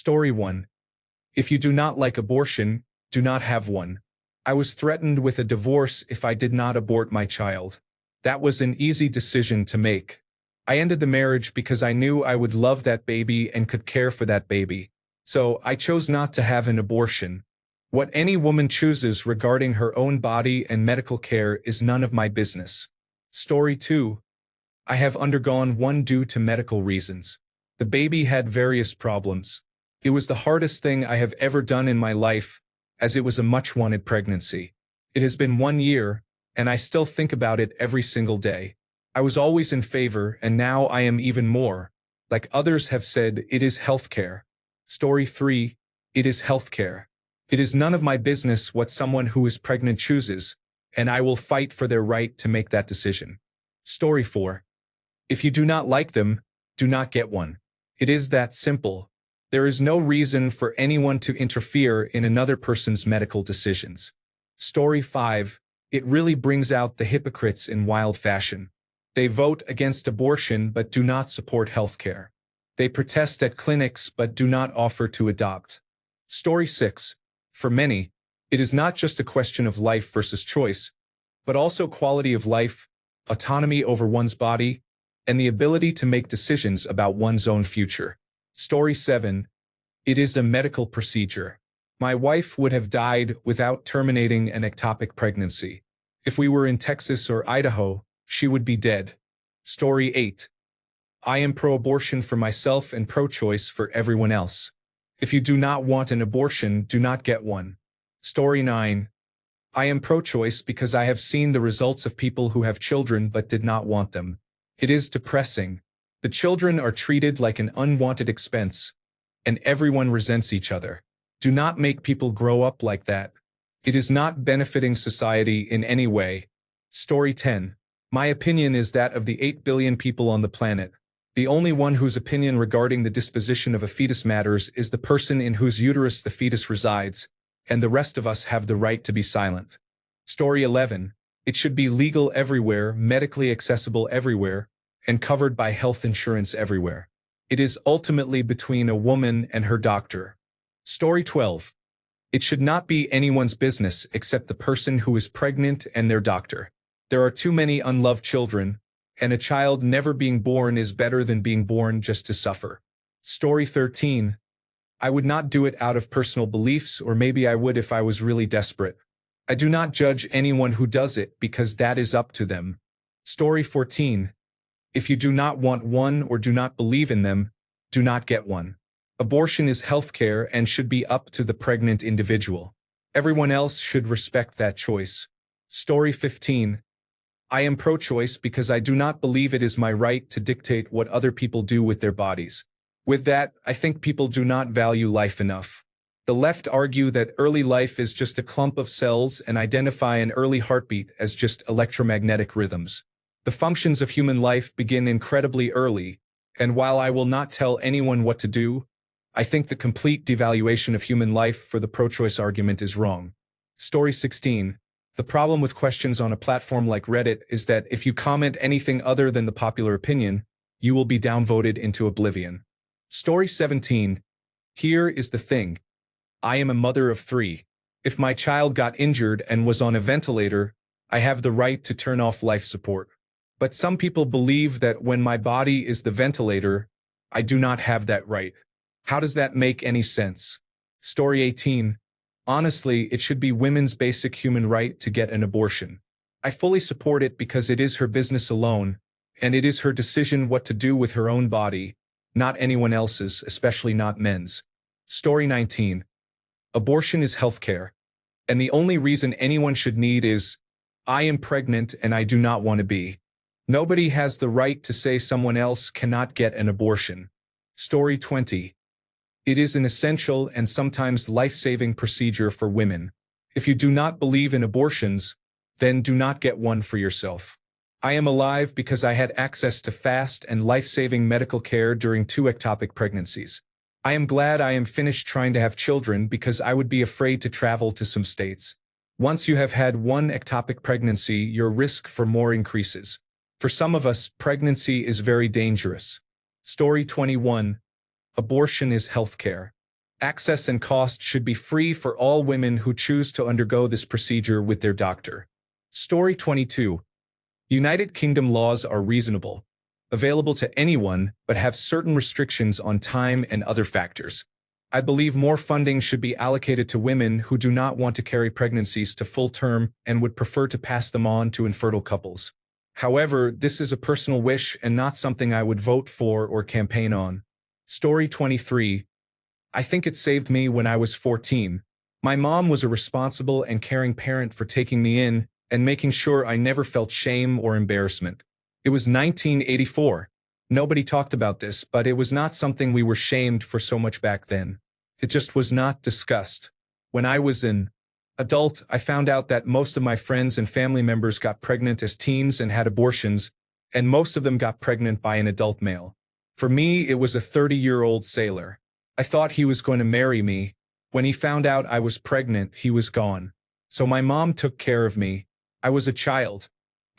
Story 1. If you do not like abortion, do not have one. I was threatened with a divorce if I did not abort my child. That was an easy decision to make. I ended the marriage because I knew I would love that baby and could care for that baby. So I chose not to have an abortion. What any woman chooses regarding her own body and medical care is none of my business. Story 2. I have undergone one due to medical reasons. The baby had various problems. It was the hardest thing I have ever done in my life, as it was a much-wanted pregnancy. It has been 1 year, and I still think about it every single day. I was always in favor, and now I am even more. Like others have said, it is healthcare. Story 3. It is healthcare. It is none of my business what someone who is pregnant chooses, and I will fight for their right to make that decision. Story 4. If you do not like them, do not get one. It is that simple. There is no reason for anyone to interfere in another person's medical decisions. Story 5. It really brings out the hypocrites in wild fashion. They vote against abortion but do not support healthcare. They protest at clinics but do not offer to adopt. Story 6. For many, it is not just a question of life versus choice, but also quality of life, autonomy over one's body, and the ability to make decisions about one's own future. Story 7. It is a medical procedure. My wife would have died without terminating an ectopic pregnancy. If we were in Texas or Idaho, she would be dead. Story 8. I am pro-abortion for myself and pro-choice for everyone else. If you do not want an abortion, do not get one. Story 9. I am pro-choice because I have seen the results of people who have children but did not want them. It is depressing. The children are treated like an unwanted expense, and everyone resents each other. Do not make people grow up like that. It is not benefiting society in any way. Story 10. My opinion is that of the 8 billion people on the planet, the only one whose opinion regarding the disposition of a fetus matters is the person in whose uterus the fetus resides, and the rest of us have the right to be silent. Story 11. It should be legal everywhere, medically accessible everywhere, and covered by health insurance everywhere. It is ultimately between a woman and her doctor. Story 12. It should not be anyone's business except the person who is pregnant and their doctor. There are too many unloved children, and a child never being born is better than being born just to suffer. Story 13. I would not do it out of personal beliefs, or maybe I would if I was really desperate. I do not judge anyone who does it because that is up to them. Story 14. If you do not want one or do not believe in them, do not get one. Abortion is healthcare and should be up to the pregnant individual. Everyone else should respect that choice. Story 15. I am pro-choice because I do not believe it is my right to dictate what other people do with their bodies. With that, I think people do not value life enough. The left argue that early life is just a clump of cells and identify an early heartbeat as just electromagnetic rhythms. The functions of human life begin incredibly early, and while I will not tell anyone what to do, I think the complete devaluation of human life for the pro-choice argument is wrong. Story 16. The problem with questions on a platform like Reddit is that if you comment anything other than the popular opinion, you will be downvoted into oblivion. Story 17. Here is the thing. I am a mother of 3. If my child got injured and was on a ventilator, I have the right to turn off life support. But some people believe that when my body is the ventilator, I do not have that right. How does that make any sense? Story 18. Honestly, it should be women's basic human right to get an abortion. I fully support it because it is her business alone, and it is her decision what to do with her own body, not anyone else's, especially not men's. Story 19. Abortion is healthcare, and the only reason anyone should need is, I am pregnant and I do not want to be. Nobody has the right to say someone else cannot get an abortion. Story 20. It is an essential and sometimes life-saving procedure for women. If you do not believe in abortions, then do not get one for yourself. I am alive because I had access to fast and life-saving medical care during 2 ectopic pregnancies. I am glad I am finished trying to have children because I would be afraid to travel to some states. Once you have had 1 ectopic pregnancy, your risk for more increases. For some of us, pregnancy is very dangerous. Story 21. Abortion is healthcare. Access and cost should be free for all women who choose to undergo this procedure with their doctor. Story 22. United Kingdom laws are reasonable, available to anyone, but have certain restrictions on time and other factors. I believe more funding should be allocated to women who do not want to carry pregnancies to full term and would prefer to pass them on to infertile couples. However, this is a personal wish and not something I would vote for or campaign on. Story 23. I think it saved me when I was 14. My mom was a responsible and caring parent for taking me in and making sure I never felt shame or embarrassment. It was 1984. Nobody talked about this, but it was not something we were shamed for so much back then. It just was not discussed. When I was an adult, I found out that most of my friends and family members got pregnant as teens and had abortions, and most of them got pregnant by an adult male. For me, it was a 30-year-old sailor. I thought he was going to marry me. When he found out I was pregnant, he was gone. So my mom took care of me. I was a child.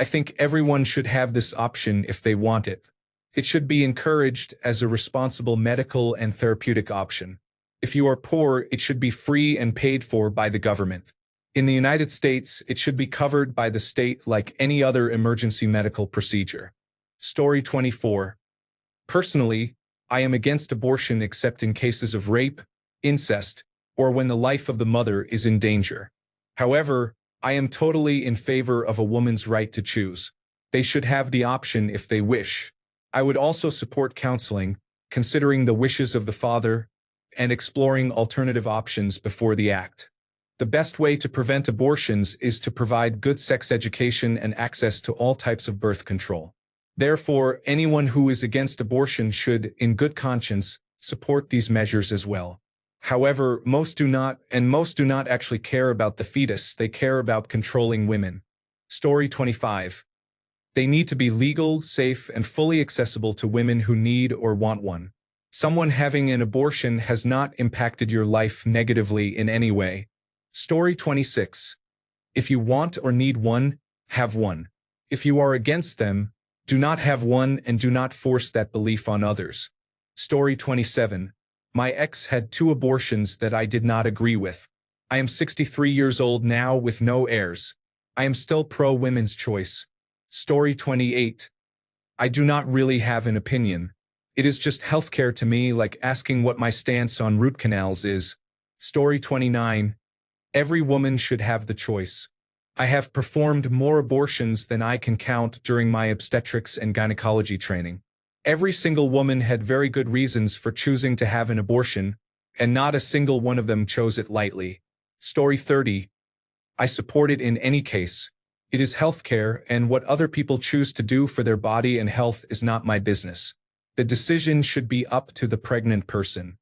I think everyone should have this option if they want it. It should be encouraged as a responsible medical and therapeutic option. If you are poor, it should be free and paid for by the government. In the United States, it should be covered by the state like any other emergency medical procedure. Story 24. Personally, I am against abortion except in cases of rape, incest, or when the life of the mother is in danger. However, I am totally in favor of a woman's right to choose. They should have the option if they wish. I would also support counseling, considering the wishes of the father, and exploring alternative options before the act. The best way to prevent abortions is to provide good sex education and access to all types of birth control. Therefore, anyone who is against abortion should, in good conscience, support these measures as well. However, most do not actually care about the fetus, they care about controlling women. Story 25. They need to be legal, safe, and fully accessible to women who need or want one. Someone having an abortion has not impacted your life negatively in any way. Story 26. If you want or need one, have one. If you are against them, do not have one and do not force that belief on others. Story 27. My ex had 2 abortions that I did not agree with. I am 63 years old now with no heirs. I am still pro-women's choice. Story 28. I do not really have an opinion. It is just healthcare to me, like asking what my stance on root canals is. Story 29. Every woman should have the choice. I have performed more abortions than I can count during my obstetrics and gynecology training. Every single woman had very good reasons for choosing to have an abortion, and not a single one of them chose it lightly. Story 30. I support it in any case. It is healthcare, and what other people choose to do for their body and health is not my business. The decision should be up to the pregnant person.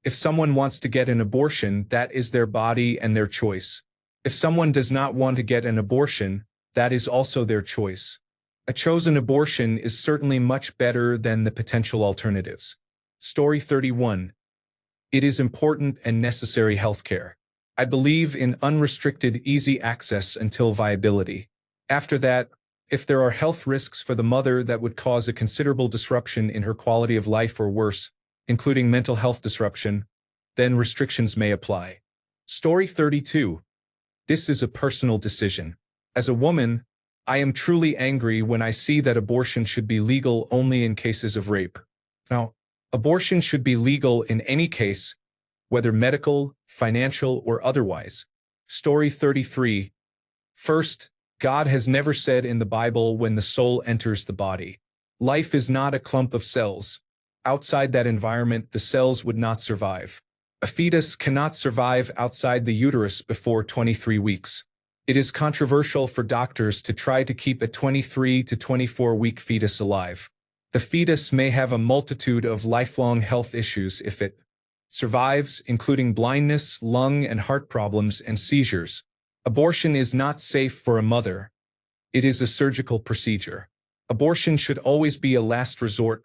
If someone wants to get an abortion, that is their body and their choice. If someone does not want to get an abortion, that is also their choice. A chosen abortion is certainly much better than the potential alternatives. Story 31. It is important and necessary healthcare. I believe in unrestricted, easy access until viability. After that, if there are health risks for the mother that would cause a considerable disruption in her quality of life or worse, including mental health disruption, then restrictions may apply. Story 32. This is a personal decision. As a woman, I am truly angry when I see that abortion should be legal only in cases of rape. Now, abortion should be legal in any case, whether medical, financial, or otherwise. Story 33. First, God has never said in the Bible when the soul enters the body. Life is not a clump of cells. Outside that environment, the cells would not survive. A fetus cannot survive outside the uterus before 23 weeks. It is controversial for doctors to try to keep a 23 to 24-week fetus alive. The fetus may have a multitude of lifelong health issues if it survives, including blindness, lung and heart problems, and seizures. Abortion is not safe for a mother. It is a surgical procedure. Abortion should always be a last resort,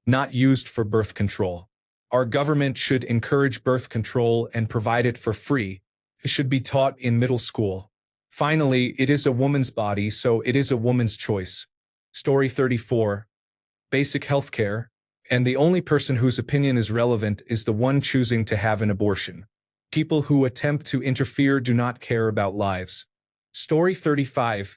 not used for birth control. Our government should encourage birth control and provide it for free. It should be taught in middle school. Finally, it is a woman's body, so it is a woman's choice. Story 34. Basic healthcare. And the only person whose opinion is relevant is the one choosing to have an abortion. People who attempt to interfere do not care about lives. Story 35.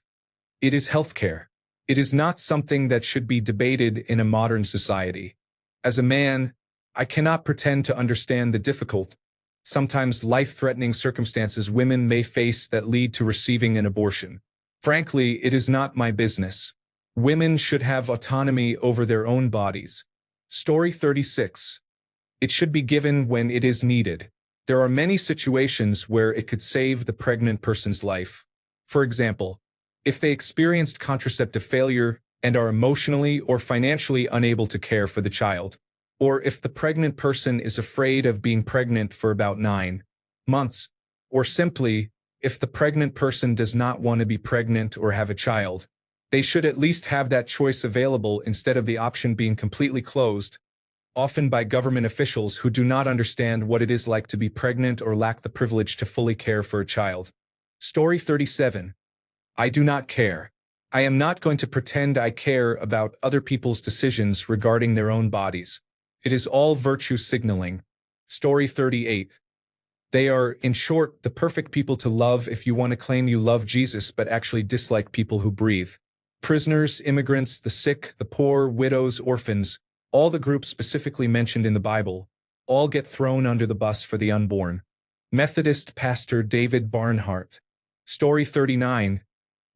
It is healthcare. It is not something that should be debated in a modern society. As a man, I cannot pretend to understand the difficult, sometimes life-threatening circumstances women may face that lead to receiving an abortion. Frankly, it is not my business. Women should have autonomy over their own bodies. Story 36. It should be given when it is needed. There are many situations where it could save the pregnant person's life. For example, if they experienced contraceptive failure and are emotionally or financially unable to care for the child, or if the pregnant person is afraid of being pregnant for about 9 months, or simply, if the pregnant person does not want to be pregnant or have a child, they should at least have that choice available instead of the option being completely closed, often by government officials who do not understand what it is like to be pregnant or lack the privilege to fully care for a child. Story 37. I do not care. I am not going to pretend I care about other people's decisions regarding their own bodies. It is all virtue signaling. Story 38. They are, in short, the perfect people to love if you want to claim you love Jesus but actually dislike people who breathe. Prisoners, immigrants, the sick, the poor, widows, orphans, all the groups specifically mentioned in the Bible, all get thrown under the bus for the unborn. Methodist pastor David Barnhart. Story 39.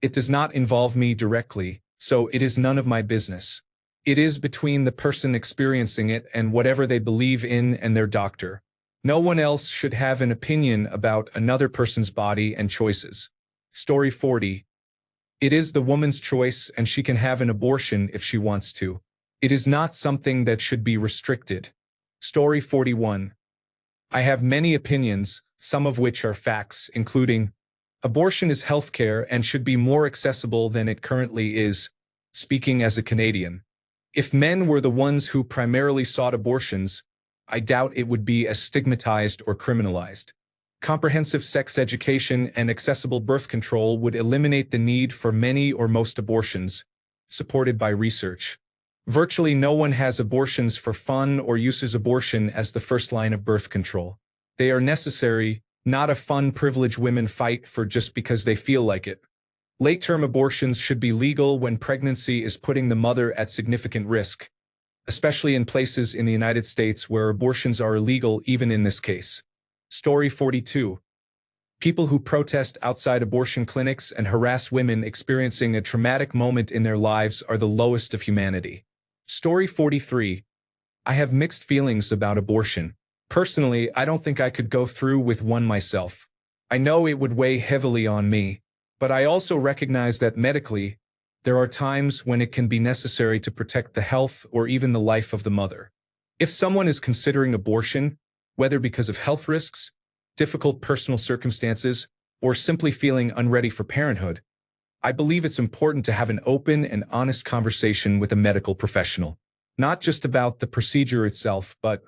It does not involve me directly, so it is none of my business. It is between the person experiencing it and whatever they believe in and their doctor. No one else should have an opinion about another person's body and choices. Story 40. It is the woman's choice and she can have an abortion if she wants to. It is not something that should be restricted. Story 41. I have many opinions, some of which are facts, including abortion is healthcare and should be more accessible than it currently is, speaking as a Canadian. If men were the ones who primarily sought abortions, I doubt it would be as stigmatized or criminalized. Comprehensive sex education and accessible birth control would eliminate the need for many or most abortions, supported by research. Virtually no one has abortions for fun or uses abortion as the first line of birth control. They are necessary, not a fun privilege women fight for just because they feel like it. Late-term abortions should be legal when pregnancy is putting the mother at significant risk, especially in places in the United States where abortions are illegal even in this case. Story 42. People who protest outside abortion clinics and harass women experiencing a traumatic moment in their lives are the lowest of humanity. Story 43. I have mixed feelings about abortion. Personally, I don't think I could go through with one myself. I know it would weigh heavily on me, but I also recognize that medically, there are times when it can be necessary to protect the health or even the life of the mother. If someone is considering abortion, whether because of health risks, difficult personal circumstances, or simply feeling unready for parenthood, I believe it's important to have an open and honest conversation with a medical professional, not just about the procedure itself, but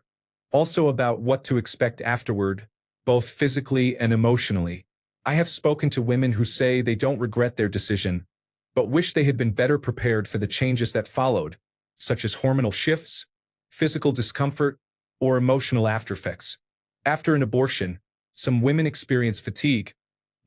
also about what to expect afterward, both physically and emotionally. I have spoken to women who say they don't regret their decision, but wish they had been better prepared for the changes that followed, such as hormonal shifts, physical discomfort, or emotional aftereffects. After an abortion, some women experience fatigue,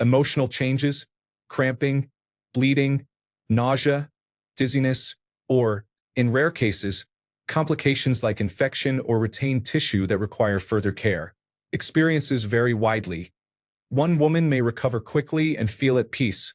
emotional changes, cramping, bleeding, nausea, dizziness, or, in rare cases, complications like infection or retained tissue that require further care. Experiences vary widely. One woman may recover quickly and feel at peace,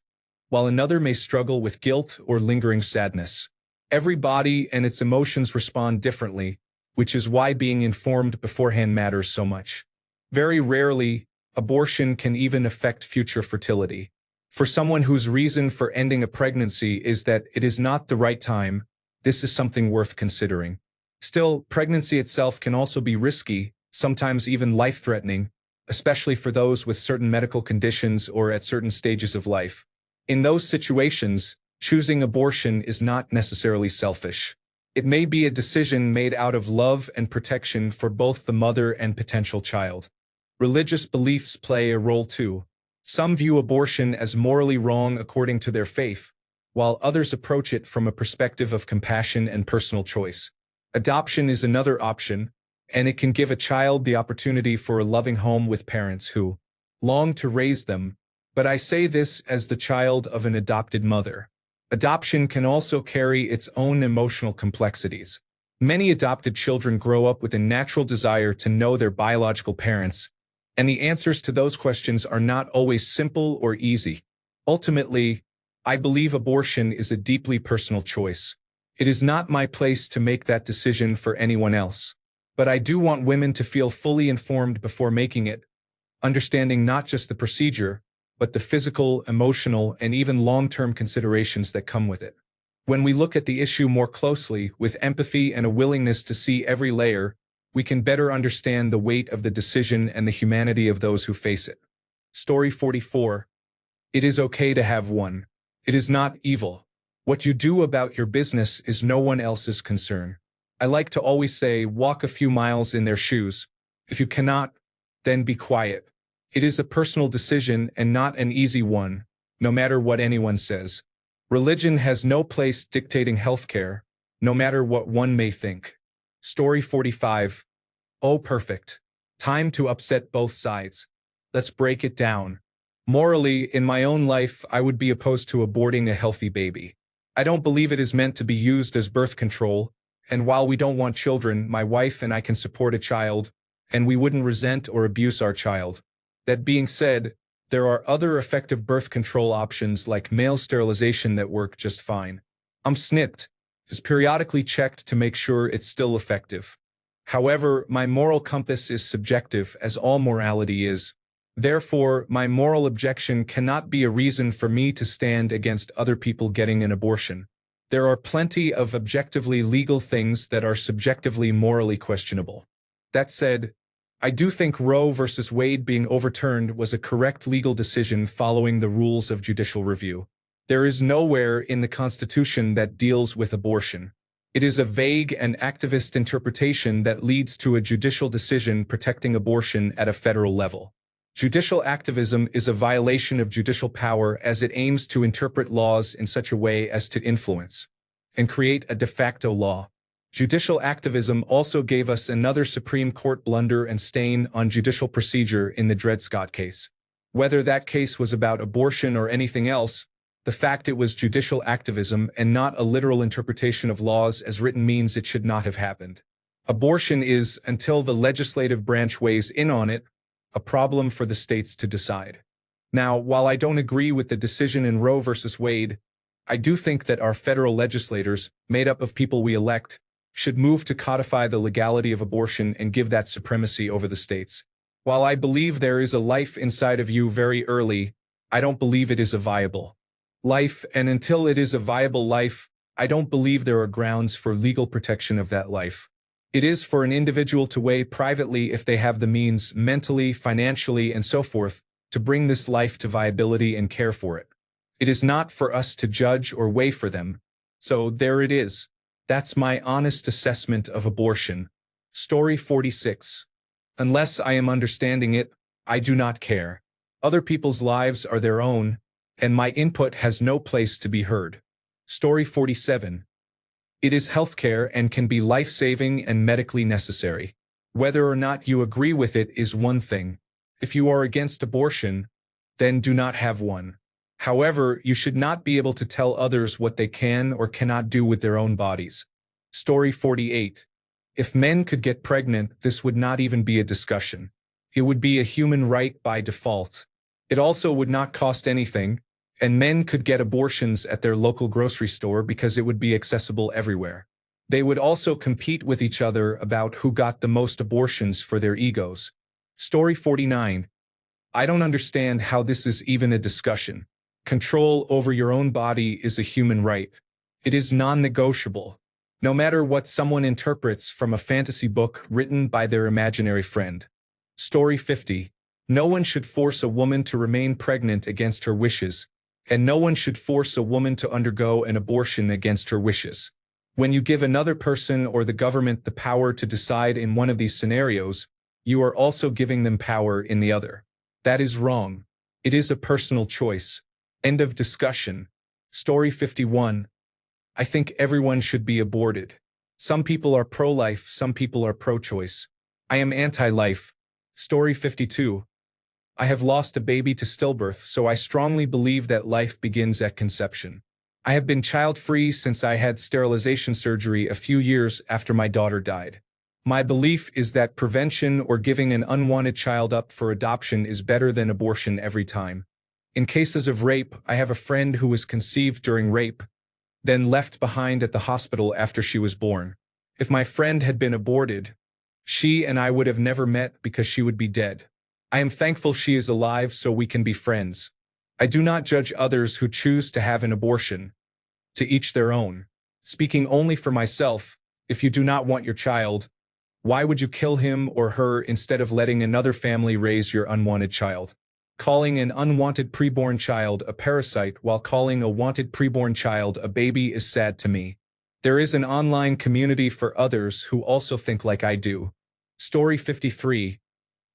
while another may struggle with guilt or lingering sadness. Every body and its emotions respond differently, which is why being informed beforehand matters so much. Very rarely, abortion can even affect future fertility. For someone whose reason for ending a pregnancy is that it is not the right time, this is something worth considering. Still, pregnancy itself can also be risky, sometimes even life-threatening, especially for those with certain medical conditions or at certain stages of life. In those situations, choosing abortion is not necessarily selfish. It may be a decision made out of love and protection for both the mother and potential child. Religious beliefs play a role too. Some view abortion as morally wrong according to their faith, while others approach it from a perspective of compassion and personal choice. Adoption is another option, and it can give a child the opportunity for a loving home with parents who long to raise them. But I say this as the child of an adopted mother. Adoption can also carry its own emotional complexities. Many adopted children grow up with a natural desire to know their biological parents, and the answers to those questions are not always simple or easy. Ultimately, I believe abortion is a deeply personal choice. It is not my place to make that decision for anyone else. But I do want women to feel fully informed before making it, understanding not just the procedure, but the physical, emotional, and even long-term considerations that come with it. When we look at the issue more closely, with empathy and a willingness to see every layer, we can better understand the weight of the decision and the humanity of those who face it. Story 44. It is okay to have one. It is not evil. What you do about your business is no one else's concern. I like to always say, walk a few miles in their shoes. If you cannot, then be quiet. It is a personal decision and not an easy one, no matter what anyone says. Religion has no place dictating healthcare, no matter what one may think. Story 45. Oh, perfect. Time to upset both sides. Let's break it down. Morally, in my own life, I would be opposed to aborting a healthy baby. I don't believe it is meant to be used as birth control, and while we don't want children, my wife and I can support a child, and we wouldn't resent or abuse our child. That being said, there are other effective birth control options like male sterilization that work just fine. I'm snipped, is periodically checked to make sure it's still effective. However, my moral compass is subjective, as all morality is. Therefore, my moral objection cannot be a reason for me to stand against other people getting an abortion. There are plenty of objectively legal things that are subjectively morally questionable. That said, I do think Roe v. Wade being overturned was a correct legal decision following the rules of judicial review. There is nowhere in the Constitution that deals with abortion. It is a vague and activist interpretation that leads to a judicial decision protecting abortion at a federal level. Judicial activism is a violation of judicial power as it aims to interpret laws in such a way as to influence and create a de facto law. Judicial activism also gave us another Supreme Court blunder and stain on judicial procedure in the Dred Scott case. Whether that case was about abortion or anything else, the fact it was judicial activism and not a literal interpretation of laws as written means it should not have happened. Abortion is, until the legislative branch weighs in on it, a problem for the states to decide. Now, while I don't agree with the decision in Roe v. Wade, I do think that our federal legislators, made up of people we elect, should move to codify the legality of abortion and give that supremacy over the states. While I believe there is a life inside of you very early, I don't believe it is a viable life, and until it is a viable life, I don't believe there are grounds for legal protection of that life. It is for an individual to weigh privately if they have the means, mentally, financially, and so forth, to bring this life to viability and care for it. It is not for us to judge or weigh for them. So there it is. That's my honest assessment of abortion. Story 46. Unless I am understanding it, I do not care. Other people's lives are their own, and my input has no place to be heard. Story 47. It is healthcare and can be life-saving and medically necessary. Whether or not you agree with it is one thing. If you are against abortion, then do not have one. However, you should not be able to tell others what they can or cannot do with their own bodies. Story 48. If men could get pregnant, this would not even be a discussion. It would be a human right by default. It also would not cost anything, and men could get abortions at their local grocery store because it would be accessible everywhere. They would also compete with each other about who got the most abortions for their egos. Story 49. I don't understand how this is even a discussion. Control over your own body is a human right. It is non-negotiable, no matter what someone interprets from a fantasy book written by their imaginary friend. Story 50. No one should force a woman to remain pregnant against her wishes, and no one should force a woman to undergo an abortion against her wishes. When you give another person or the government the power to decide in one of these scenarios, you are also giving them power in the other. That is wrong. It is a personal choice. End of discussion. Story 51. I think everyone should be aborted. Some people are pro-life, some people are pro-choice. I am anti-life. Story 52. I have lost a baby to stillbirth, so I strongly believe that life begins at conception. I have been child-free since I had sterilization surgery a few years after my daughter died. My belief is that prevention or giving an unwanted child up for adoption is better than abortion every time. In cases of rape, I have a friend who was conceived during rape, then left behind at the hospital after she was born. If my friend had been aborted, she and I would have never met because she would be dead. I am thankful she is alive so we can be friends. I do not judge others who choose to have an abortion. To each their own. Speaking only for myself, if you do not want your child, why would you kill him or her instead of letting another family raise your unwanted child? Calling an unwanted preborn child a parasite while calling a wanted preborn child a baby is sad to me. There is an online community for others who also think like I do. Story 53.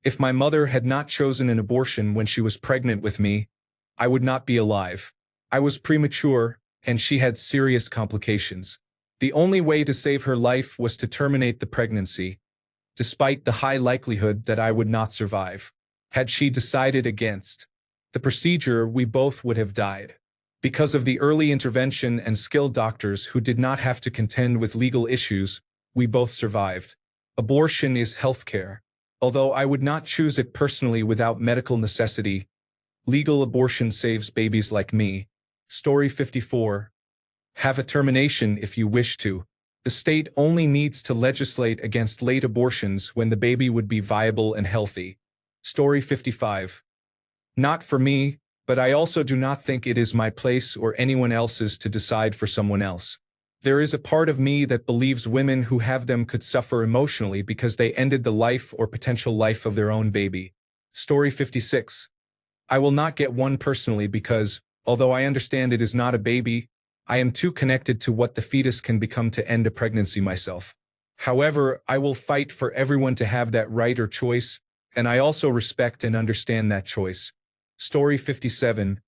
If my mother had not chosen an abortion when she was pregnant with me, I would not be alive. I was premature, and she had serious complications. The only way to save her life was to terminate the pregnancy, despite the high likelihood that I would not survive. Had she decided against the procedure, we both would have died. Because of the early intervention and skilled doctors who did not have to contend with legal issues, we both survived. Abortion is healthcare. Although I would not choose it personally without medical necessity, legal abortion saves babies like me. Story 54. Have a termination if you wish to. The state only needs to legislate against late abortions when the baby would be viable and healthy. Story 55. Not for me, but I also do not think it is my place or anyone else's to decide for someone else. There is a part of me that believes women who have them could suffer emotionally because they ended the life or potential life of their own baby. Story 56. I will not get one personally because, although I understand it is not a baby, I am too connected to what the fetus can become to end a pregnancy myself. However, I will fight for everyone to have that right or choice, and I also respect and understand that choice. Story 57.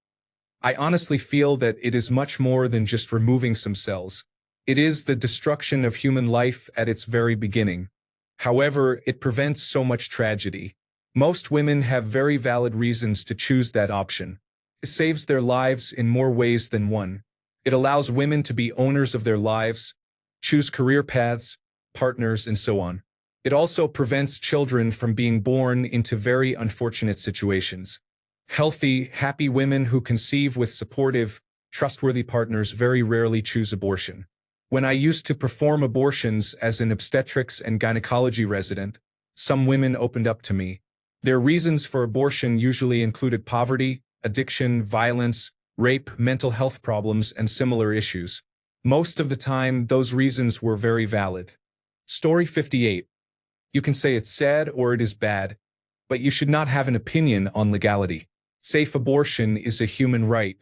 I honestly feel that it is much more than just removing some cells. It is the destruction of human life at its very beginning. However, it prevents so much tragedy. Most women have very valid reasons to choose that option. It saves their lives in more ways than one. It allows women to be owners of their lives, choose career paths, partners, and so on. It also prevents children from being born into very unfortunate situations. Healthy, happy women who conceive with supportive, trustworthy partners very rarely choose abortion. When I used to perform abortions as an obstetrics and gynecology resident, some women opened up to me. Their reasons for abortion usually included poverty, addiction, violence, rape, mental health problems, and similar issues. Most of the time, those reasons were very valid. Story 58. You can say it's sad or it is bad, but you should not have an opinion on legality. Safe abortion is a human right.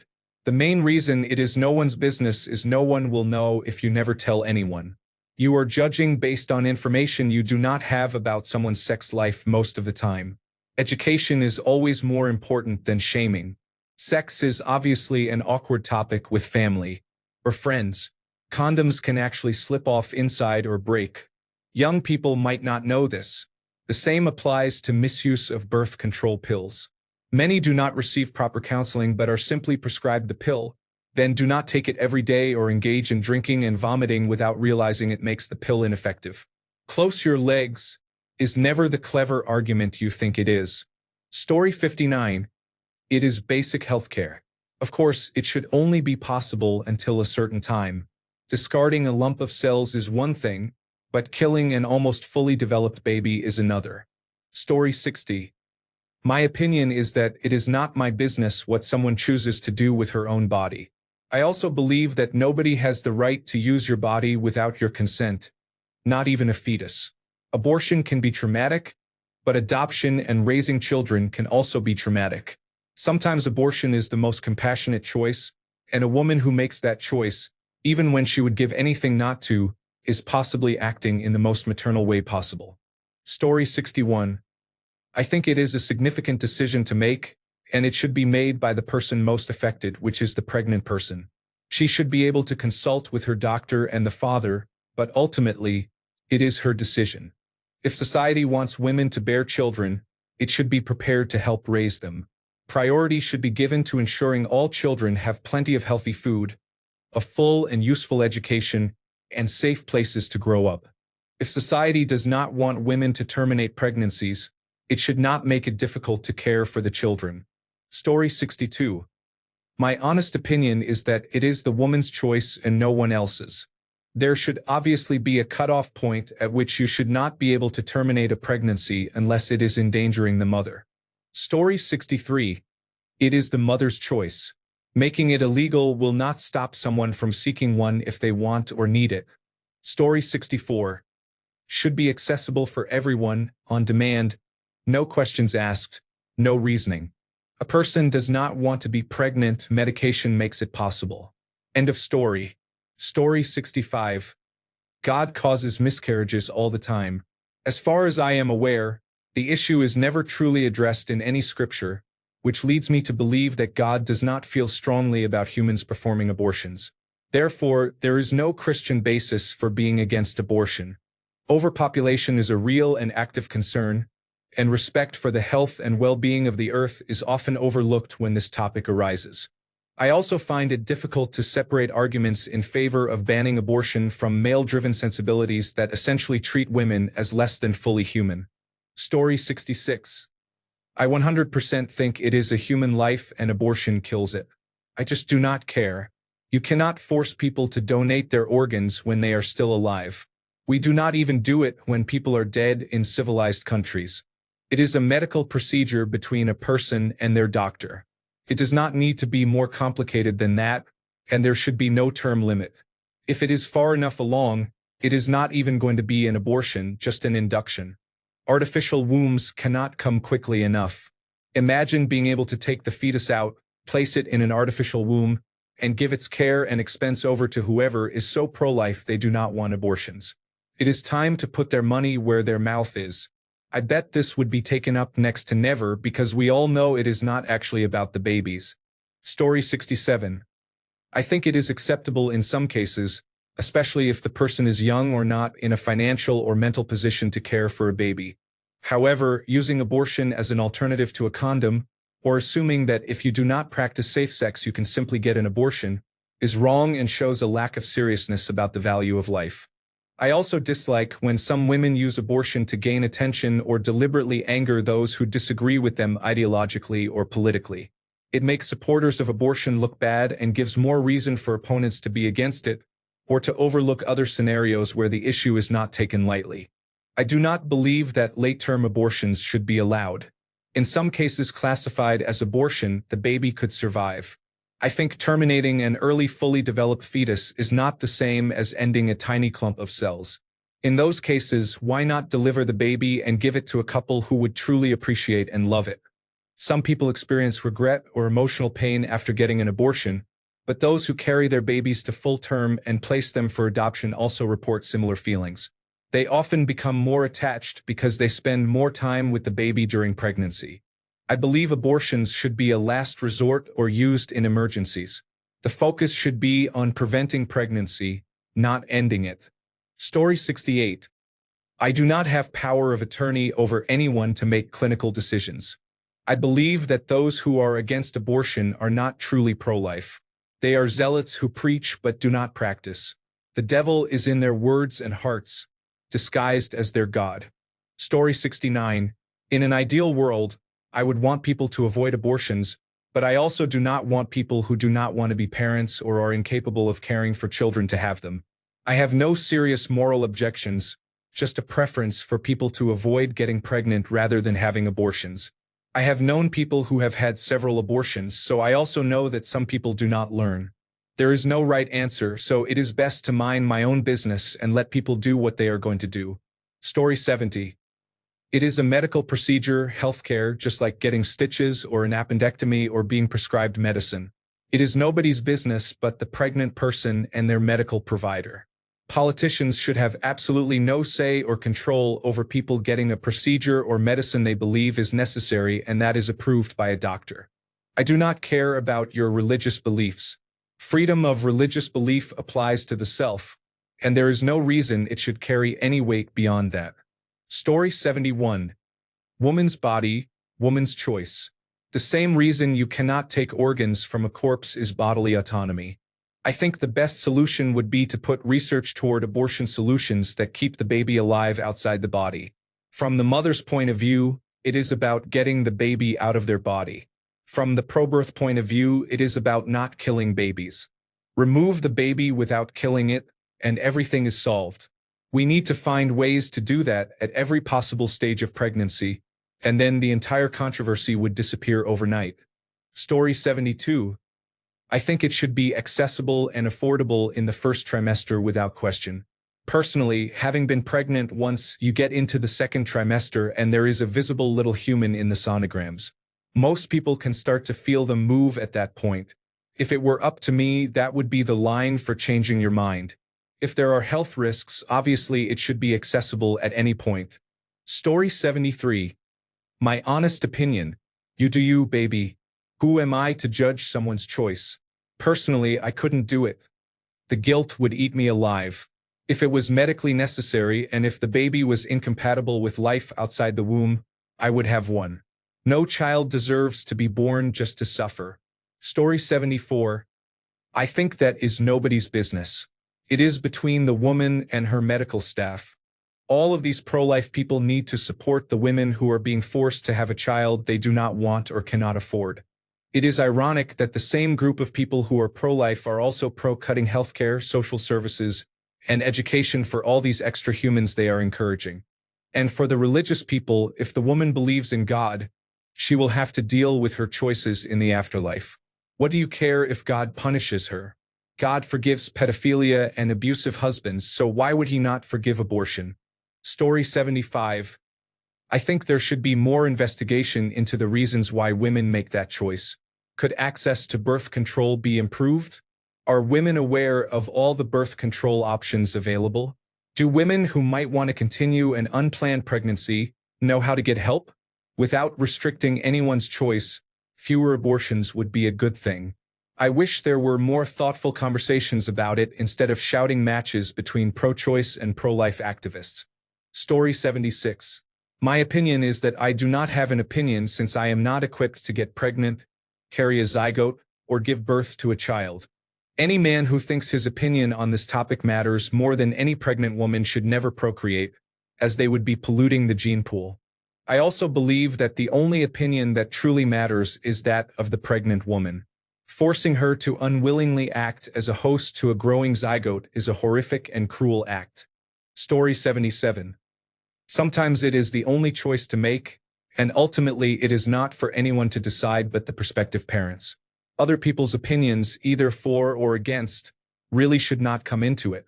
The main reason it is no one's business is no one will know if you never tell anyone. You are judging based on information you do not have about someone's sex life most of the time. Education is always more important than shaming. Sex is obviously an awkward topic with family or friends. Condoms can actually slip off inside or break. Young people might not know this. The same applies to misuse of birth control pills. Many do not receive proper counseling but are simply prescribed the pill, then do not take it every day or engage in drinking and vomiting without realizing it makes the pill ineffective. Close your legs is never the clever argument you think it is. Story 59. It is basic healthcare. Of course, it should only be possible until a certain time. Discarding a lump of cells is one thing, but killing an almost fully developed baby is another. Story 60. My opinion is that it is not my business what someone chooses to do with her own body. I also believe that nobody has the right to use your body without your consent, not even a fetus. Abortion can be traumatic, but adoption and raising children can also be traumatic. Sometimes abortion is the most compassionate choice, and a woman who makes that choice, even when she would give anything not to, is possibly acting in the most maternal way possible. Story 61. I think it is a significant decision to make, and it should be made by the person most affected, which is the pregnant person. She should be able to consult with her doctor and the father, but ultimately, it is her decision. If society wants women to bear children, it should be prepared to help raise them. Priority should be given to ensuring all children have plenty of healthy food, a full and useful education, and safe places to grow up. If society does not want women to terminate pregnancies, it should not make it difficult to care for the children. Story 62. My honest opinion is that it is the woman's choice and no one else's. There should obviously be a cutoff point at which you should not be able to terminate a pregnancy unless it is endangering the mother. Story 63. It is the mother's choice. Making it illegal will not stop someone from seeking one if they want or need it. Story 64. Should be accessible for everyone, on demand, no questions asked, no reasoning. A person does not want to be pregnant, medication makes it possible. End of story. Story 65. God causes miscarriages all the time. As far as I am aware, the issue is never truly addressed in any scripture, which leads me to believe that God does not feel strongly about humans performing abortions. Therefore, there is no Christian basis for being against abortion. Overpopulation is a real and active concern, and respect for the health and well-being of the earth is often overlooked when this topic arises. I also find it difficult to separate arguments in favor of banning abortion from male-driven sensibilities that essentially treat women as less than fully human. Story 66. I 100% think it is a human life and abortion kills it. I just do not care. You cannot force people to donate their organs when they are still alive. We do not even do it when people are dead in civilized countries. It is a medical procedure between a person and their doctor. It does not need to be more complicated than that, and there should be no term limit. If it is far enough along, it is not even going to be an abortion, just an induction. Artificial wombs cannot come quickly enough. Imagine being able to take the fetus out, place it in an artificial womb, and give its care and expense over to whoever is so pro-life they do not want abortions. It is time to put their money where their mouth is. I bet this would be taken up next to never because we all know it is not actually about the babies. Story 67. I think it is acceptable in some cases, especially if the person is young or not in a financial or mental position to care for a baby. However, using abortion as an alternative to a condom, or assuming that if you do not practice safe sex you can simply get an abortion, is wrong and shows a lack of seriousness about the value of life. I also dislike when some women use abortion to gain attention or deliberately anger those who disagree with them ideologically or politically. It makes supporters of abortion look bad and gives more reason for opponents to be against it, or to overlook other scenarios where the issue is not taken lightly. I do not believe that late-term abortions should be allowed. In some cases classified as abortion, the baby could survive. I think terminating an early fully developed fetus is not the same as ending a tiny clump of cells. In those cases, why not deliver the baby and give it to a couple who would truly appreciate and love it? Some people experience regret or emotional pain after getting an abortion, but those who carry their babies to full term and place them for adoption also report similar feelings. They often become more attached because they spend more time with the baby during pregnancy. I believe abortions should be a last resort or used in emergencies. The focus should be on preventing pregnancy, not ending it. Story 68. I do not have power of attorney over anyone to make clinical decisions. I believe that those who are against abortion are not truly pro-life. They are zealots who preach but do not practice. The devil is in their words and hearts, disguised as their God. Story 69. In an ideal world, I would want people to avoid abortions, but I also do not want people who do not want to be parents or are incapable of caring for children to have them. I have no serious moral objections, just a preference for people to avoid getting pregnant rather than having abortions. I have known people who have had several abortions, so I also know that some people do not learn. There is no right answer, so it is best to mind my own business and let people do what they are going to do. Story 70. It is a medical procedure, healthcare, just like getting stitches or an appendectomy or being prescribed medicine. It is nobody's business but the pregnant person and their medical provider. Politicians should have absolutely no say or control over people getting a procedure or medicine they believe is necessary and that is approved by a doctor. I do not care about your religious beliefs. Freedom of religious belief applies to the self. and there is no reason it should carry any weight beyond that. Story 71. Woman's body, woman's choice. The same reason you cannot take organs from a corpse is bodily autonomy. I think the best solution would be to put research toward abortion solutions that keep the baby alive outside the body. From the mother's point of view, it is about getting the baby out of their body. From the pro-birth point of view, it is about not killing babies. Remove the baby without killing it, and everything is solved. We need to find ways to do that at every possible stage of pregnancy, and then the entire controversy would disappear overnight. Story 72. I think it should be accessible and affordable in the first trimester without question. Personally, having been pregnant once, you get into the second trimester and there is a visible little human in the sonograms. Most people can start to feel them move at that point. If it were up to me, that would be the line for changing your mind. If there are health risks, obviously it should be accessible at any point. Story 73. My honest opinion. You do you, baby. Who am I to judge someone's choice? Personally, I couldn't do it. The guilt would eat me alive. If it was medically necessary and if the baby was incompatible with life outside the womb, I would have one. No child deserves to be born just to suffer. Story 74. I think that is nobody's business. It is between the woman and her medical staff. All of these pro-life people need to support the women who are being forced to have a child they do not want or cannot afford. It is ironic that the same group of people who are pro-life are also pro-cutting healthcare, social services, and education for all these extra humans they are encouraging. And for the religious people, if the woman believes in God, she will have to deal with her choices in the afterlife. What do you care if God punishes her? God forgives pedophilia and abusive husbands, so why would he not forgive abortion? Story 75. I think there should be more investigation into the reasons why women make that choice. Could access to birth control be improved? Are women aware of all the birth control options available? Do women who might want to continue an unplanned pregnancy know how to get help? Without restricting anyone's choice, fewer abortions would be a good thing. I wish there were more thoughtful conversations about it instead of shouting matches between pro-choice and pro-life activists. Story 76. My opinion is that I do not have an opinion since I am not equipped to get pregnant, carry a zygote, or give birth to a child. Any man who thinks his opinion on this topic matters more than any pregnant woman should never procreate, as they would be polluting the gene pool. I also believe that the only opinion that truly matters is that of the pregnant woman. Forcing her to unwillingly act as a host to a growing zygote is a horrific and cruel act. Story 77. Sometimes it is the only choice to make, and ultimately it is not for anyone to decide but the prospective parents. Other people's opinions, either for or against, really should not come into it.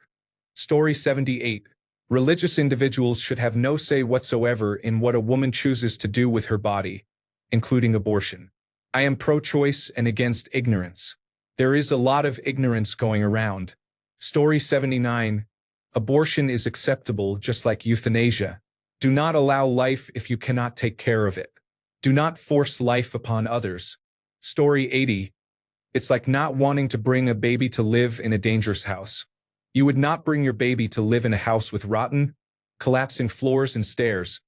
Story 78. Religious individuals should have no say whatsoever in what a woman chooses to do with her body, including abortion. I am pro-choice and against ignorance. There is a lot of ignorance going around. Story 79. Abortion is acceptable just like euthanasia. Do not allow life if you cannot take care of it. Do not force life upon others. Story 80. It's like not wanting to bring a baby to live in a dangerous house. You would not bring your baby to live in a house with rotten, collapsing floors and stairs,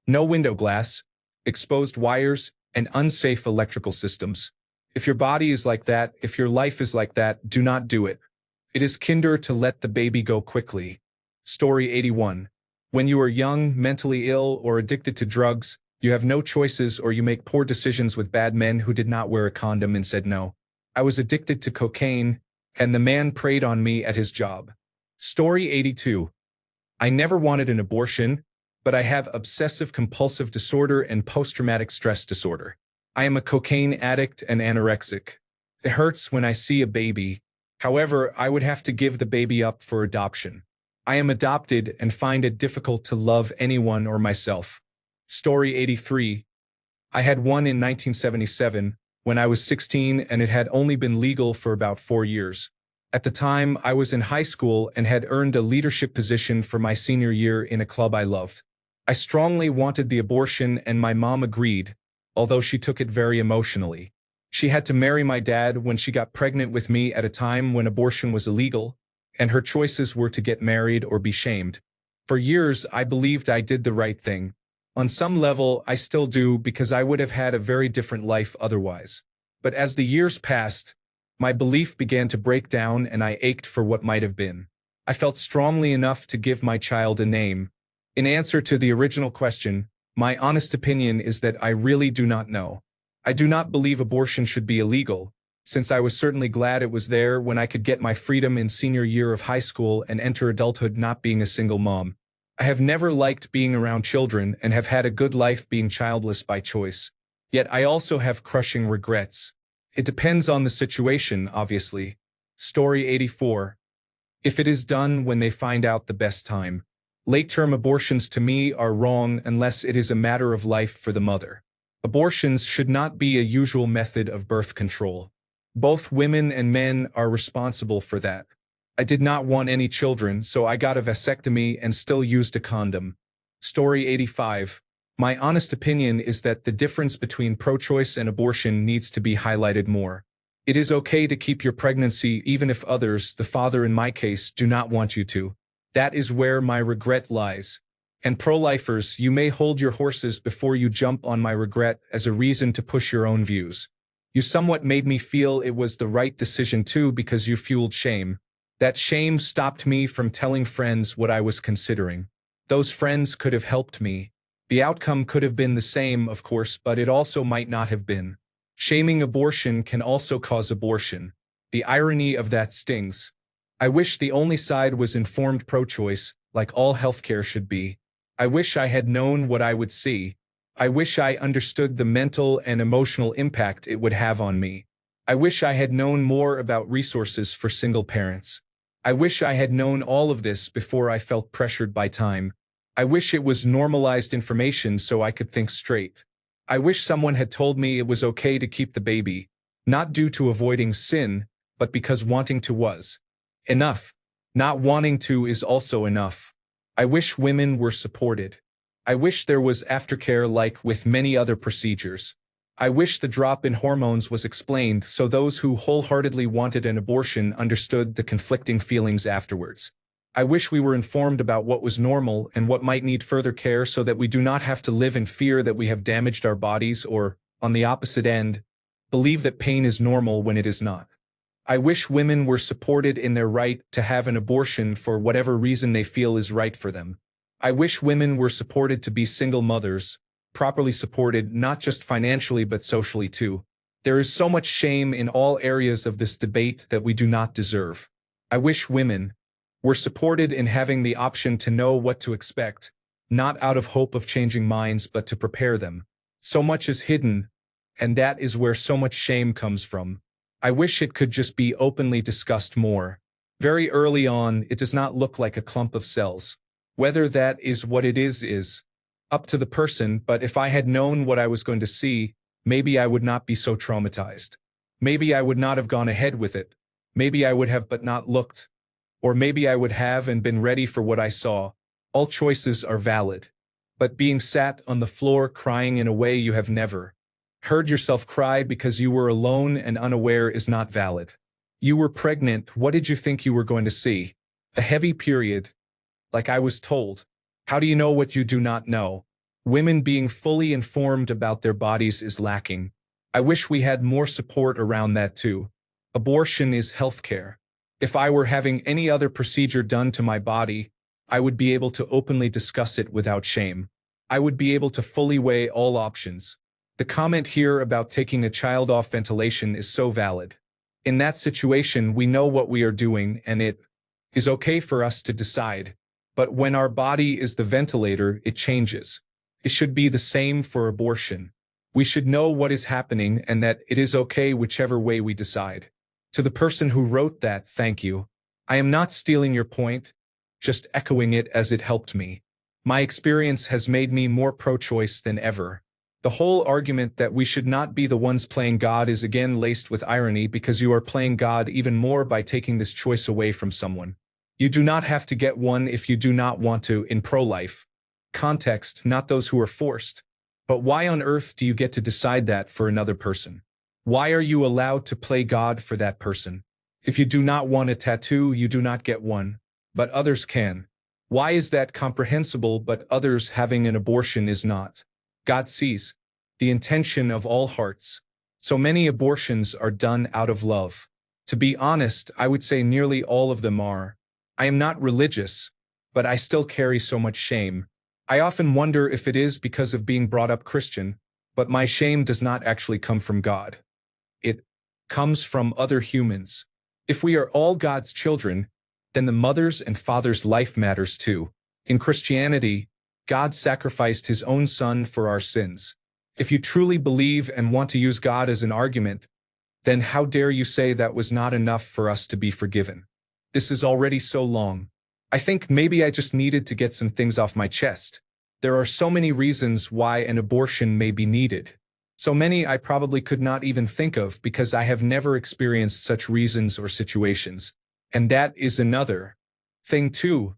no window glass, exposed wires, and unsafe electrical systems. If your body is like that, if your life is like that, do not do it. It is kinder to let the baby go quickly. Story 81. When you are young, mentally ill, or addicted to drugs, you have no choices or you make poor decisions with bad men who did not wear a condom and said no. I was addicted to cocaine, and the man preyed on me at his job. Story 82. I never wanted an abortion, but I have obsessive-compulsive disorder and post-traumatic stress disorder. I am a cocaine addict and anorexic. It hurts when I see a baby. However, I would have to give the baby up for adoption. I am adopted and find it difficult to love anyone or myself. Story 83. I had one in 1977, when I was 16, and it had only been legal for about 4 years. At the time, I was in high school and had earned a leadership position for my senior year in a club I loved. I strongly wanted the abortion and my mom agreed, although she took it very emotionally. She had to marry my dad when she got pregnant with me at a time when abortion was illegal, and her choices were to get married or be shamed. For years, I believed I did the right thing. On some level, I still do because I would have had a very different life otherwise. But as the years passed, my belief began to break down and I ached for what might have been. I felt strongly enough to give my child a name. In answer to the original question, my honest opinion is that I really do not know. I do not believe abortion should be illegal, since I was certainly glad it was there when I could get my freedom in senior year of high school and enter adulthood not being a single mom. I have never liked being around children and have had a good life being childless by choice. Yet I also have crushing regrets. It depends on the situation, obviously. Story 84. If it is done when they find out the best time. Late-term abortions to me are wrong unless it is a matter of life for the mother. Abortions should not be a usual method of birth control. Both women and men are responsible for that. I did not want any children, so I got a vasectomy and still used a condom. Story 85. My honest opinion is that the difference between pro-choice and abortion needs to be highlighted more. It is okay to keep your pregnancy even if others, the father in my case, do not want you to. That is where my regret lies. And pro-lifers, you may hold your horses before you jump on my regret as a reason to push your own views. You somewhat made me feel it was the right decision too because you fueled shame. That shame stopped me from telling friends what I was considering. Those friends could have helped me. The outcome could have been the same, of course, but it also might not have been. Shaming abortion can also cause abortion. The irony of that stings. I wish the only side was informed pro-choice, like all healthcare should be. I wish I had known what I would see. I wish I understood the mental and emotional impact it would have on me. I wish I had known more about resources for single parents. I wish I had known all of this before I felt pressured by time. I wish it was normalized information so I could think straight. I wish someone had told me it was okay to keep the baby, not due to avoiding sin, but because wanting to was enough. Not wanting to is also enough. I wish women were supported. I wish there was aftercare like with many other procedures. I wish the drop in hormones was explained so those who wholeheartedly wanted an abortion understood the conflicting feelings afterwards. I wish we were informed about what was normal and what might need further care so that we do not have to live in fear that we have damaged our bodies or, on the opposite end, believe that pain is normal when it is not. I wish women were supported in their right to have an abortion for whatever reason they feel is right for them. I wish women were supported to be single mothers, properly supported not just financially but socially too. There is so much shame in all areas of this debate that we do not deserve. I wish women were supported in having the option to know what to expect, not out of hope of changing minds but to prepare them. So much is hidden, and that is where so much shame comes from. I wish it could just be openly discussed more. Very early on, it does not look like a clump of cells. Whether that is what it is up to the person, but if I had known what I was going to see, maybe I would not be so traumatized. Maybe I would not have gone ahead with it. Maybe I would have but not looked. Or maybe I would have and been ready for what I saw. All choices are valid. But being sat on the floor crying in a way you have never heard yourself cry because you were alone and unaware is not valid. You were pregnant, what did you think you were going to see? A heavy period, like I was told. How do you know what you do not know? Women being fully informed about their bodies is lacking. I wish we had more support around that too. Abortion is healthcare. If I were having any other procedure done to my body, I would be able to openly discuss it without shame. I would be able to fully weigh all options. The comment here about taking a child off ventilation is so valid. In that situation, we know what we are doing and it is okay for us to decide. But when our body is the ventilator, it changes. It should be the same for abortion. We should know what is happening and that it is okay whichever way we decide. To the person who wrote that, thank you. I am not stealing your point, just echoing it as it helped me. My experience has made me more pro-choice than ever. The whole argument that we should not be the ones playing God is again laced with irony because you are playing God even more by taking this choice away from someone. You do not have to get one if you do not want to in pro-life context, not those who are forced. But why on earth do you get to decide that for another person? Why are you allowed to play God for that person? If you do not want a tattoo, you do not get one, but others can. Why is that comprehensible, but others having an abortion is not? God sees the intention of all hearts. So many abortions are done out of love. To be honest, I would say nearly all of them are. I am not religious, but I still carry so much shame. I often wonder if it is because of being brought up Christian, but my shame does not actually come from God. It comes from other humans. If we are all God's children, then the mother's and father's life matters too. In Christianity, God sacrificed his own son for our sins. If you truly believe and want to use God as an argument, then how dare you say that was not enough for us to be forgiven? This is already so long. I think maybe I just needed to get some things off my chest. There are so many reasons why an abortion may be needed. So many I probably could not even think of because I have never experienced such reasons or situations. And that is another thing too.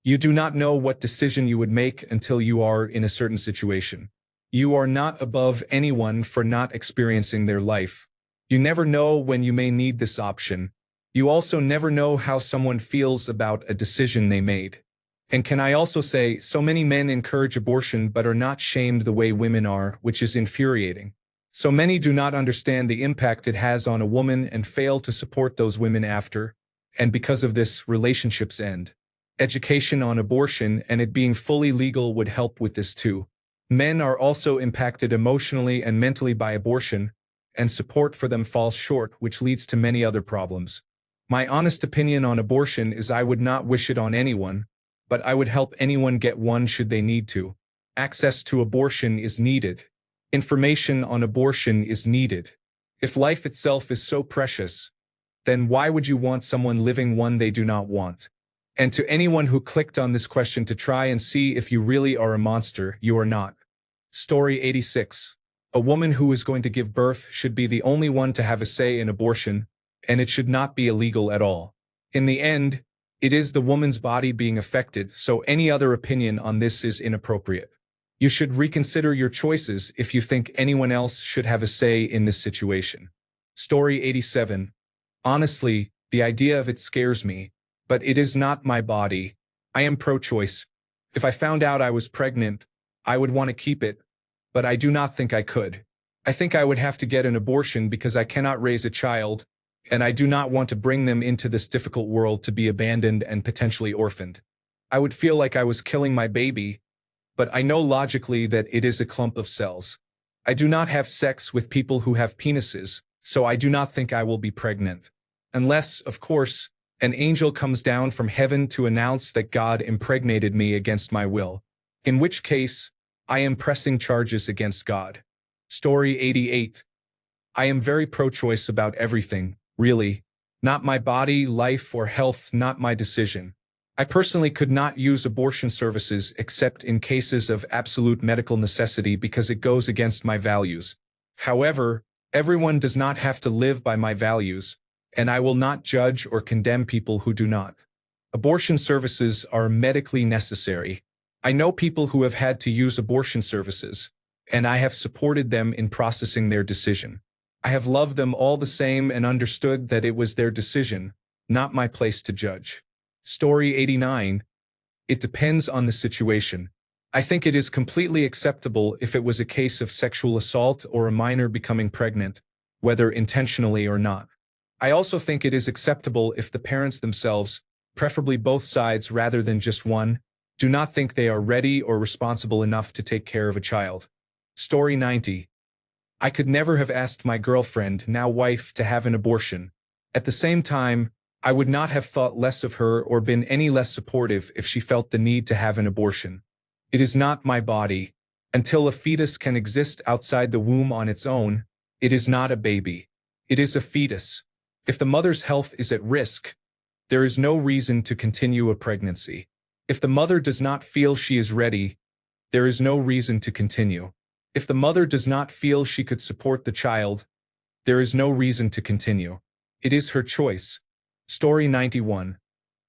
You do not know what decision you would make until you are in a certain situation. You are not above anyone for not experiencing their life. You never know when you may need this option. You also never know how someone feels about a decision they made. And can I also say, so many men encourage abortion but are not shamed the way women are, which is infuriating. So many do not understand the impact it has on a woman and fail to support those women after, and because of this, relationships end. Education on abortion and it being fully legal would help with this too. Men are also impacted emotionally and mentally by abortion, and support for them falls short, which leads to many other problems. My honest opinion on abortion is I would not wish it on anyone, but I would help anyone get one should they need to. Access to abortion is needed. Information on abortion is needed. If life itself is so precious, then why would you want someone living one they do not want? And to anyone who clicked on this question to try and see if you really are a monster, you are not. Story 86. A woman who is going to give birth should be the only one to have a say in abortion, and it should not be illegal at all. In the end, it is the woman's body being affected, so any other opinion on this is inappropriate. You should reconsider your choices if you think anyone else should have a say in this situation. Story 87. Honestly, the idea of it scares me, but it is not my body. I am pro-choice. If I found out I was pregnant, I would want to keep it, but I do not think I could. I think I would have to get an abortion because I cannot raise a child, and I do not want to bring them into this difficult world to be abandoned and potentially orphaned. I would feel like I was killing my baby, but I know logically that it is a clump of cells. I do not have sex with people who have penises, so I do not think I will be pregnant. Unless, of course, an angel comes down from heaven to announce that God impregnated me against my will, in which case, I am pressing charges against God. Story 88. I am very pro-choice about everything. Really, not my body, life, or health, not my decision. I personally could not use abortion services except in cases of absolute medical necessity because it goes against my values. However, everyone does not have to live by my values, and I will not judge or condemn people who do not. Abortion services are medically necessary. I know people who have had to use abortion services, and I have supported them in processing their decision. I have loved them all the same and understood that it was their decision, not my place to judge. Story 89. It depends on the situation. I think it is completely acceptable if it was a case of sexual assault or a minor becoming pregnant, whether intentionally or not. I also think it is acceptable if the parents themselves, preferably both sides rather than just one, do not think they are ready or responsible enough to take care of a child. Story 90. I could never have asked my girlfriend, now wife, to have an abortion. At the same time, I would not have thought less of her or been any less supportive if she felt the need to have an abortion. It is not my body. Until a fetus can exist outside the womb on its own, it is not a baby. It is a fetus. If the mother's health is at risk, there is no reason to continue a pregnancy. If the mother does not feel she is ready, there is no reason to continue. If the mother does not feel she could support the child, there is no reason to continue. It is her choice. Story 91.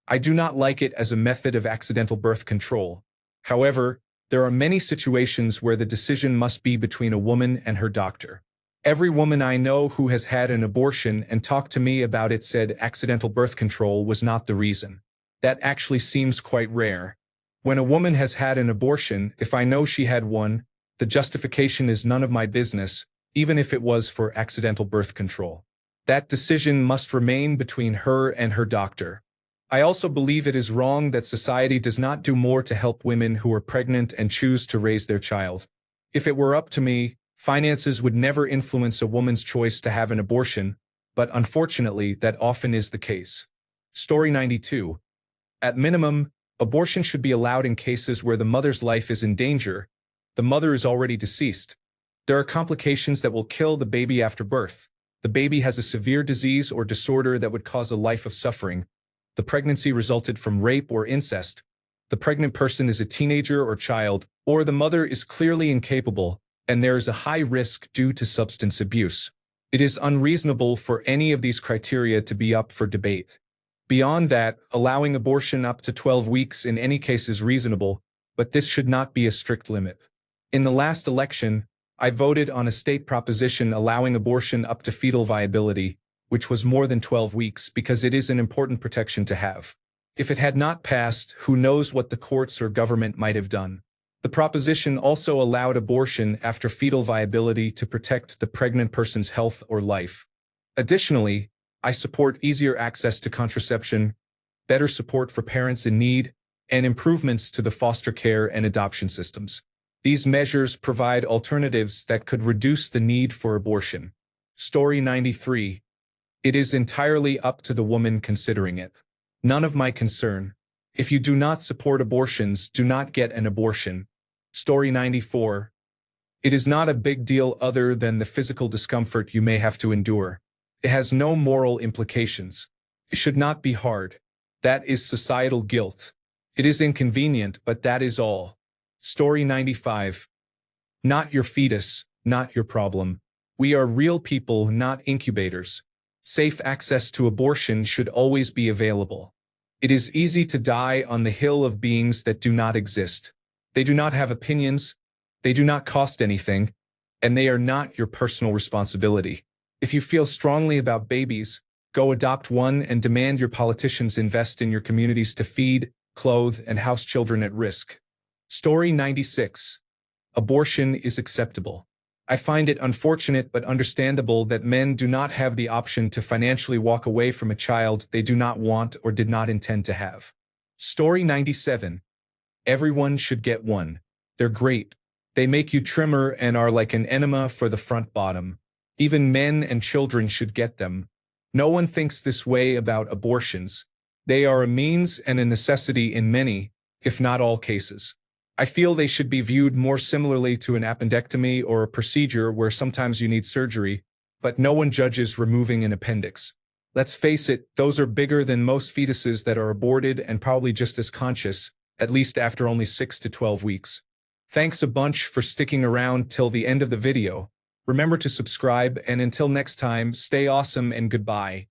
I do not like it as a method of accidental birth control. However, there are many situations where the decision must be between a woman and her doctor. Every woman I know who has had an abortion and talked to me about it said accidental birth control was not the reason. That actually seems quite rare. When a woman has had an abortion, if I know she had one, the justification is none of my business, even if it was for accidental birth control. That decision must remain between her and her doctor. I also believe it is wrong that society does not do more to help women who are pregnant and choose to raise their child. If it were up to me, finances would never influence a woman's choice to have an abortion, but unfortunately that often is the case. Story 92. At minimum, abortion should be allowed in cases where the mother's life is in danger. The mother is already deceased. There are complications that will kill the baby after birth. The baby has a severe disease or disorder that would cause a life of suffering. The pregnancy resulted from rape or incest. The pregnant person is a teenager or child, or the mother is clearly incapable, and there is a high risk due to substance abuse. It is unreasonable for any of these criteria to be up for debate. Beyond that, allowing abortion up to 12 weeks in any case is reasonable, but this should not be a strict limit. In the last election, I voted on a state proposition allowing abortion up to fetal viability, which was more than 12 weeks, because it is an important protection to have. If it had not passed, who knows what the courts or government might have done. The proposition also allowed abortion after fetal viability to protect the pregnant person's health or life. Additionally, I support easier access to contraception, better support for parents in need, and improvements to the foster care and adoption systems. These measures provide alternatives that could reduce the need for abortion. Story 93. It is entirely up to the woman considering it. None of my concern. If you do not support abortions, do not get an abortion. Story 94. It is not a big deal other than the physical discomfort you may have to endure. It has no moral implications. It should not be hard. That is societal guilt. It is inconvenient, but that is all. Story 95. Not your fetus, not your problem. We are real people, not incubators. Safe access to abortion should always be available. It is easy to die on the hill of beings that do not exist. They do not have opinions, they do not cost anything, and they are not your personal responsibility. If you feel strongly about babies, go adopt one and demand your politicians invest in your communities to feed, clothe, and house children at risk. Story 96. Abortion is acceptable. I find it unfortunate but understandable that men do not have the option to financially walk away from a child they do not want or did not intend to have. Story 97. Everyone should get one. They're great. They make you trimmer and are like an enema for the front bottom. Even men and children should get them. No one thinks this way about abortions. They are a means and a necessity in many, if not all cases. I feel they should be viewed more similarly to an appendectomy or a procedure where sometimes you need surgery, but no one judges removing an appendix. Let's face it, those are bigger than most fetuses that are aborted and probably just as conscious, at least after only 6 to 12 weeks. Thanks a bunch for sticking around till the end of the video. Remember to subscribe, and until next time, stay awesome and goodbye.